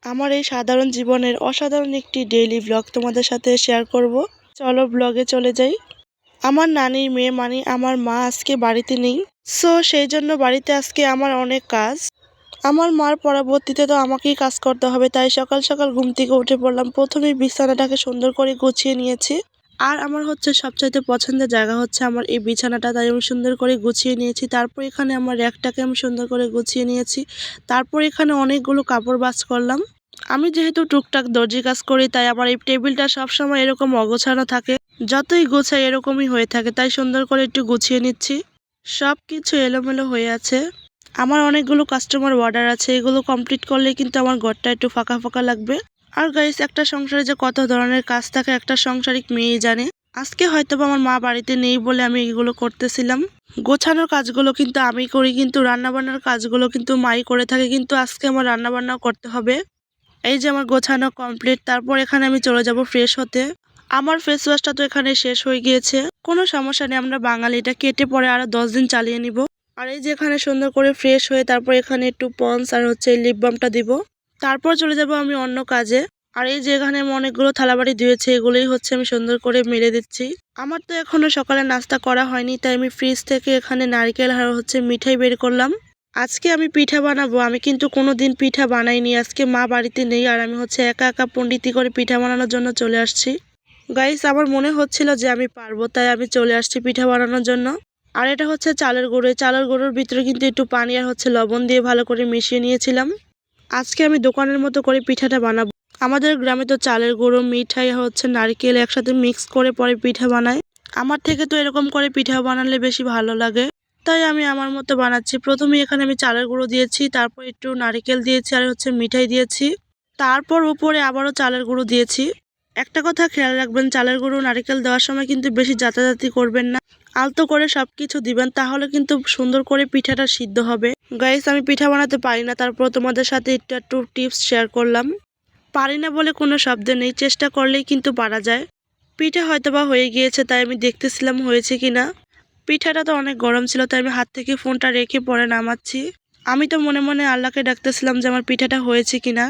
আমার এই সাধারণ জীবনের অসাধারণ একটি ডেইলি ব্লগ তোমাদের সাথে শেয়ার করব। চলো ব্লগে চলে যাই। আমার নানির মেয়ে মানে আমার মা আজকে বাড়িতে নেই, সো সেই জন্য বাড়িতে আজকে আমার অনেক কাজ। আমার মার পরবর্তীতে তো আমাকেই কাজ করতে হবে, তাই সকাল সকাল ঘুম থেকে উঠে পড়লাম। প্রথমেই বিছানাটাকে সুন্দর করে গুছিয়ে নিয়েছি। আর আমার হচ্ছে সবচাইতে পছন্দের জায়গা হচ্ছে আমার এই বিছানাটা, তাই আমি সুন্দর করে গুছিয়ে নিয়েছি। তারপর এখানে আমার র্যাকটাকে আমি সুন্দর করে গুছিয়ে নিয়েছি। তারপর এখানে অনেকগুলো কাপড় ভাঁজ করলাম। আমি যেহেতু টুকটাক দর্জি কাজ করি, তাই আমার এই টেবিলটা সবসময় এরকম অগোছানো থাকে। যতই গোছাই এরকমই হয়ে থাকে, তাই সুন্দর করে একটু গুছিয়ে নিচ্ছি। সব কিছু এলোমেলো হয়ে আছে। আমার অনেকগুলো কাস্টমার অর্ডার আছে, এগুলো কমপ্লিট করলে কিন্তু আমার ঘরটা একটু ফাঁকা ফাঁকা লাগবে। আর গাইস, একটা সংসারে যে কত ধরনের কাজ থাকে একটা সংসারিক মেয়েই জানে। আজকে হয়তো আমার মা বাড়িতে নেই বলে আমি এগুলো করতেছিলাম। গোছানোর কাজগুলো কিন্তু আমি করি, কিন্তু রান্নাবান্নার কাজগুলো কিন্তু মাই করে থাকে। কিন্তু আজকে আমার রান্নাবান্নাও করতে হবে। এই যে আমার গোছানো কমপ্লিট। তারপর এখানে আমি চলে যাব ফ্রেশ হতে। আমার ফেস ওয়াশটা তো এখানে শেষ হয়ে গিয়েছে, কোনো সমস্যা নেই, আমরা বাঙালি, এটা কেটে পরে আরো 10 দিন চালিয়ে নিব। আর এই যে এখানে সুন্দর করে ফ্রেশ হয়ে তারপর এখানে একটু পন্স আর হচ্ছে লিপ বামটা দিব। তারপর চলে যাব আমি অন্য কাজে। আর এই যে এখানে আমি অনেকগুলো থালাবাড়ি ধুয়েছি, এগুলোই হচ্ছে আমি সুন্দর করে মেলে দিচ্ছি। আমার তো এখনো সকালে নাস্তা করা হয়নি, তাই আমি ফ্রিজ থেকে এখানে নারকেল আর হচ্ছে মিঠাই বের করলাম। আজকে আমি পিঠা বানাবো। আমি কিন্তু কোনোদিন পিঠা বানাইনি, আজকে মা বাড়িতে নেই আর আমি হচ্ছে একা একা পণ্ডিতি করে পিঠা বানানোর জন্য চলে আসছি। গাইস, আমার মনে হচ্ছিল যে আমি পারবো, তাই আমি চলে আসছি পিঠা বানানোর জন্য। আর এটা হচ্ছে চালের গুঁড়ো। চালের গুঁড়োর ভিতরে কিন্তু একটু পানি আর হচ্ছে লবণ দিয়ে ভালো করে মিশিয়ে নিয়েছিলাম। আজকে আমি দোকানের মতো করে পিঠাটা বানাবো। আমাদের গ্রামে তো চালের গুঁড়ো, মিঠাই আর হচ্ছে নারকেল একসাথে মিক্স করে পরে পিঠা বানায়। আমার থেকে তো এরকম করে পিঠা বানালে বেশি ভালো লাগে, তাই আমি আমার মতো বানাচ্ছি। প্রথমে এখানে আমি চালের গুঁড়ো দিয়েছি, তারপর একটু নারকেল দিয়েছি আর হচ্ছে মিঠাই দিয়েছি। তারপর উপরে আবারও চালের গুঁড়ো দিয়েছি। একটা কথা খেয়াল রাখবেন, চালের গুঁড়ো নারকেল দেওয়ার সময় কিন্তু বেশি জাতাজাতি করবেন না, আলতো করে সবকিছু দিবেন, তাহলে কিন্তু সুন্দর করে পিঠাটা সিদ্ধ হবে। গাইস, আমি পিঠা বানাতে পারি না, তারপর তোমাদের সাথে একটু টিপস শেয়ার করলাম। পারি না বলে কোনো শব্দ নেই, চেষ্টা করলেই কিন্তু পারা যায়। পিঠা হয়তোবা হয়ে গিয়েছে, তাই আমি দেখতেছিলাম হয়েছে কিনা। পিঠাটা তো অনেক গরম ছিল, তাই আমি হাত থেকে ফোনটা রেখে পরে নামাচ্ছি। আমি তো মনে মনে আল্লাহকে ডাকতেছিলাম যে আমার পিঠাটা হয়েছে কিনা।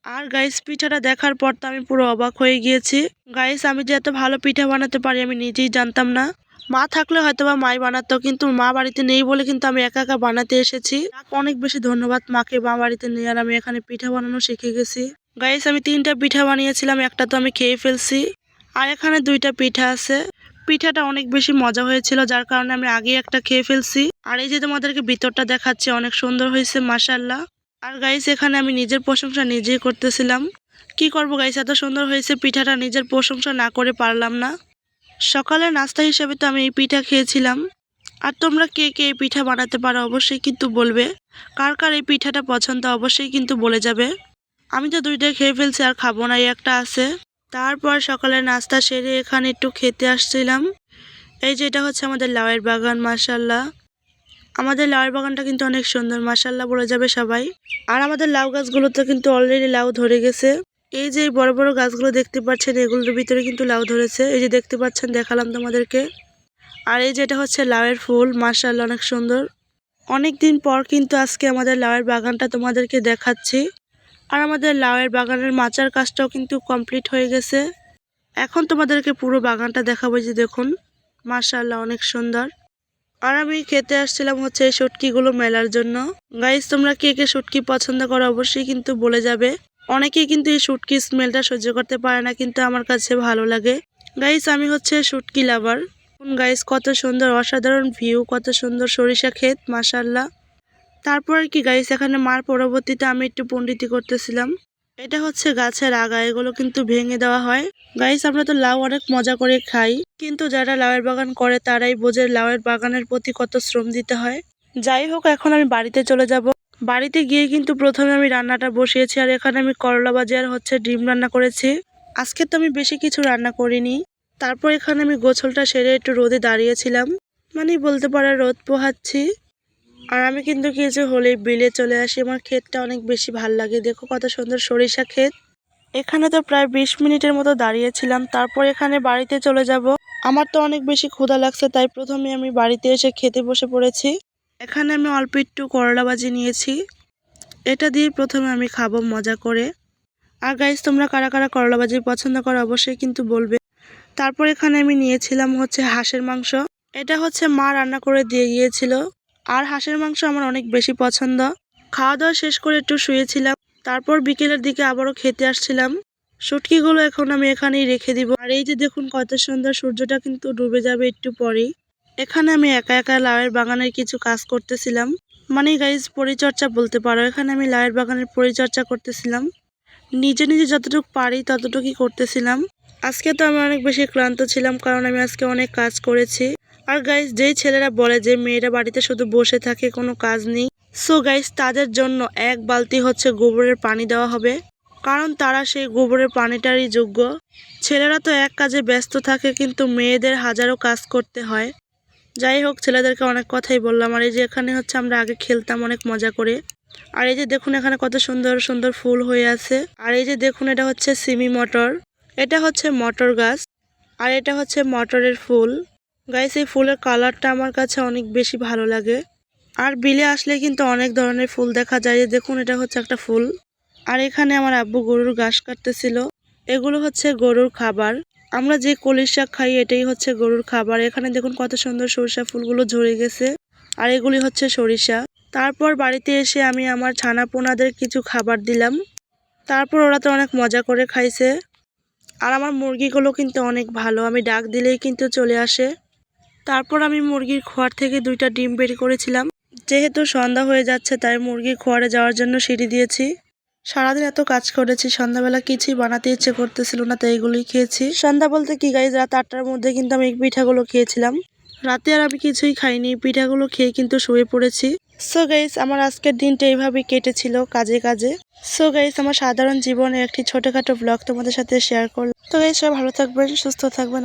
আর গাইস, পিঠাটা দেখার পর তো আমি পুরো অবাক হয়ে গিয়েছি। গাইস, আমি যে এত ভালো পিঠা বানাতে পারি আমি নিজেই জানতাম না। মা থাকলে হয়তোবা মাই বানাতো, কিন্তু মা বাড়িতে নেই বলে কিন্তু আমি একা একা বানাতে এসেছি। অনেক বেশি ধন্যবাদ মাকে, মা বাড়িতে নেই আর আমি এখানে পিঠা বানানো শিখে গেছি। গাইস, আমি 3টা পিঠা বানিয়েছিলাম, একটা তো আমি খেয়ে ফেলছি। আর এখানে 2টা পিঠা আছে। পিঠাটা অনেক বেশি মজা হয়েছিল, যার কারণে আমি আগে একটা খেয়ে ফেলছি। আর এই যে তোমাদেরকে ভিতরটা দেখাচ্ছি, অনেক সুন্দর হয়েছে মাশাআল্লাহ। আর গাইস, এখানে আমি নিজের প্রশংসা নিজেই করতেছিলাম। কি করব গাইস, এত সুন্দর হয়েছে পিঠাটা, নিজের প্রশংসা না করে পারলাম না। সকালের নাস্তা হিসেবে তো আমি এই পিঠা খেয়েছিলাম। আর তোমরা কে কে এই পিঠা বানাতে পারো অবশ্যই কিন্তু বলবে। কার কার এই পিঠাটা পছন্দ অবশ্যই কিন্তু বলে যাবে। আমি তো 2টা খেয়ে ফেলছি, আর খাবো না, এই একটা আছে। তারপর সকালের নাস্তা সেরে এখানে একটু খেতে আসছিলাম। এই যে এটা হচ্ছে আমাদের লাউয়ের বাগান, মাশাআল্লাহ। আমাদের লাউয়ের বাগানটা কিন্তু অনেক সুন্দর, মাশাআল্লাহ বলে যাবে সবাই। আর আমাদের লাউ গাছগুলোতে কিন্তু অলরেডি লাউ ধরে গেছে। এই যে বড় বড় গাছগুলো দেখতে পাচ্ছেন, এগুলোর ভিতরে কিন্তু লাউ ধরেছে। এই যে দেখতে পাচ্ছেন, দেখালাম তোমাদেরকে। আর এই যে এটা হচ্ছে লাউয়ের ফুল, মাশাআল্লাহ অনেক সুন্দর। অনেক দিন পর কিন্তু আজকে আমাদের লাউয়ের বাগানটা তোমাদেরকে দেখাচ্ছি। আর আমাদের লাউয়ের বাগানের মাচার কাজটাও কিন্তু কমপ্লিট হয়ে গেছে। এখন তোমাদেরকে পুরো বাগানটা দেখাবো, যে দেখুন মাশাআল্লাহ অনেক সুন্দর। আর আমি খেতে আসছিলাম হচ্ছে এই শুটকিগুলো মেলার জন্য। গাইস, তোমরা কে কে শুটকি পছন্দ করো অবশ্যই কিন্তু বলে যাবে। অনেকেই কিন্তু এই শুটকি স্মেলটা সহ্য করতে পারে না, কিন্তু আমার কাছে ভালো লাগে। গাইস, আমি হচ্ছে শুটকি লাভার। গাইস, কত সুন্দর অসাধারণ ভিউ, কত সুন্দর সরিষা ক্ষেত, মাশাআল্লাহ। তারপর আর কি গাইস, এখানে মার পরবর্তীতে আমি একটু পণ্ডিতি করতেছিলাম। এটা হচ্ছে গাছের আগা, এগুলো কিন্তু ভেঙে দেওয়া হয়। গাইস, আমরা তো লাউ অনেক মজা করে খাই, কিন্তু যারা লাউয়ের বাগান করে তারাই বোঝে লাউয়ের বাগানের প্রতি কত শ্রম দিতে হয়। যাই হোক, এখন আমি বাড়িতে চলে যাব। বাড়িতে গিয়ে কিন্তু প্রথমে আমি রান্নাটা বসিয়েছি। আর এখানে আমি করলা ভাজি আর হচ্ছে ডিম রান্না করেছি। আজকে তো আমি বেশি কিছু রান্না করিনি। তারপর এখানে আমি গোছলটা সেরে একটু রোদে দাঁড়িয়েছিলাম, মানে বলতে পারে রোদ পোহাচ্ছি। আর আমি কিন্তু কিছু হলেই বিলে চলে আসি, আমার ক্ষেতটা অনেক বেশি ভাল লাগে। দেখো কত সুন্দর সরিষা ক্ষেত। এখানে তো প্রায় 20 মিনিটের মতো দাঁড়িয়েছিলাম। তারপর এখানে বাড়িতে চলে যাব। আমার তো অনেক বেশি ক্ষুধা লাগছে, তাই প্রথমে আমি বাড়িতে এসে খেতে বসে পড়েছি। এখানে আমি অল্প একটু করলা ভাজি নিয়েছি, এটা দিয়ে প্রথমে আমি খাবো মজা করে। আর গাইস তোমরা কারা কারা করলা ভাজি পছন্দ করো অবশ্যই কিন্তু বলবে। তারপর এখানে আমি নিয়েছিলাম হচ্ছে হাঁসের মাংস। এটা হচ্ছে মা রান্না করে দিয়ে গিয়েছিল। আর হাঁসের মাংস আমার অনেক বেশি পছন্দ। খাওয়া দাওয়া শেষ করে একটু শুয়েছিলাম। তারপর বিকেলের দিকে আবারও খেতে আসছিলাম। শুটকিগুলো এখন আমি এখানেই রেখে দিব। আর এই যে দেখুন কত সুন্দর, সূর্যটা কিন্তু ডুবে যাবে একটু পরেই। এখানে আমি একা একা লাউয়ের বাগানের কিছু কাজ করতেছিলাম, মানে গাইজ পরিচর্যা বলতে পারো। এখানে আমি লাউয়ের বাগানের পরিচর্যা করতেছিলাম, নিজে নিজে যতটুকু পারি ততটুকুই করতেছিলাম। আজকে তো আমি অনেক বেশি ক্লান্ত ছিলাম, কারণ আমি আজকে অনেক কাজ করেছি। আর গাইজ যেই ছেলেরা বলে যে মেয়েরা বাড়িতে শুধু বসে থাকে, কোনো কাজ নেই, সো গাইজ তাদের জন্য এক বালতি হচ্ছে গোবরের পানি দেওয়া হবে, কারণ তারা সেই গোবরের পানিটারই যোগ্য। ছেলেরা তো এক কাজে ব্যস্ত থাকে, কিন্তু মেয়েদের হাজারো কাজ করতে হয়। যাই হোক, ছেলেদেরকে অনেক কথাই বললাম। আর এই যে এখানে হচ্ছে আমরা আগে খেলতাম অনেক মজা করে। আর এই যে দেখুন এখানে কত সুন্দর সুন্দর ফুল হয়ে আছে। আর এই যে দেখুন এটা হচ্ছে সিমি মটর, এটা হচ্ছে মটর গাছ, আর এটা হচ্ছে মটরের ফুল। গাইস এই ফুলের কালারটা আমার কাছে অনেক বেশি ভালো লাগে। আর বিলে আসলে কিন্তু অনেক ধরনের ফুল দেখা যায়। দেখুন এটা হচ্ছে একটা ফুল। আর এখানে আমার আব্বু গরুর ঘাস কাটতেছিল। এগুলো হচ্ছে গরুর খাবার। আমরা যে কলির শাক খাই এটাই হচ্ছে গরুর খাবার। এখানে দেখুন কত সুন্দর সরিষা ফুলগুলো ঝরে গেছে, আর এগুলি হচ্ছে সরিষা। তারপর বাড়িতে এসে আমি আমার ছানা পোনাদের কিছু খাবার দিলাম। তারপর ওরা তো অনেক মজা করে খাইছে। আর আমার মুরগিগুলো কিন্তু অনেক ভালো, আমি ডাক দিলেই কিন্তু চলে আসে। তারপর আমি মুরগির খোয়ার থেকে 2টা ডিম বের করেছিলাম। যেহেতু সন্ধ্যা হয়ে যাচ্ছে তাই মুরগির খোয়ারে যাওয়ার জন্য সিঁড়ি দিয়েছি। সারাদিন এত কাজ করেছি, সন্ধ্যাবেলা কিছুই বানাতে ইচ্ছে করতেছিল না, তাই এগুলোই খেয়েছি। সন্ধ্যা বলতে কি গাইজ, রাত 8টার মধ্যে কিন্তু আমি এই পিঠাগুলো খেয়েছিলাম। রাতে আর আমি কিছুই খাইনি, পিঠাগুলো খেয়ে কিন্তু শুয়ে পড়েছি। সো গাইজ আমার আজকের দিনটা এইভাবেই কেটেছিল কাজে কাজে। সো গাইজ আমার সাধারণ জীবনের একটি ছোটখাটো ব্লগ তোমাদের সাথে শেয়ার করলাম। তো গাইজ সবাই ভালো থাকবেন, সুস্থ থাকবেন।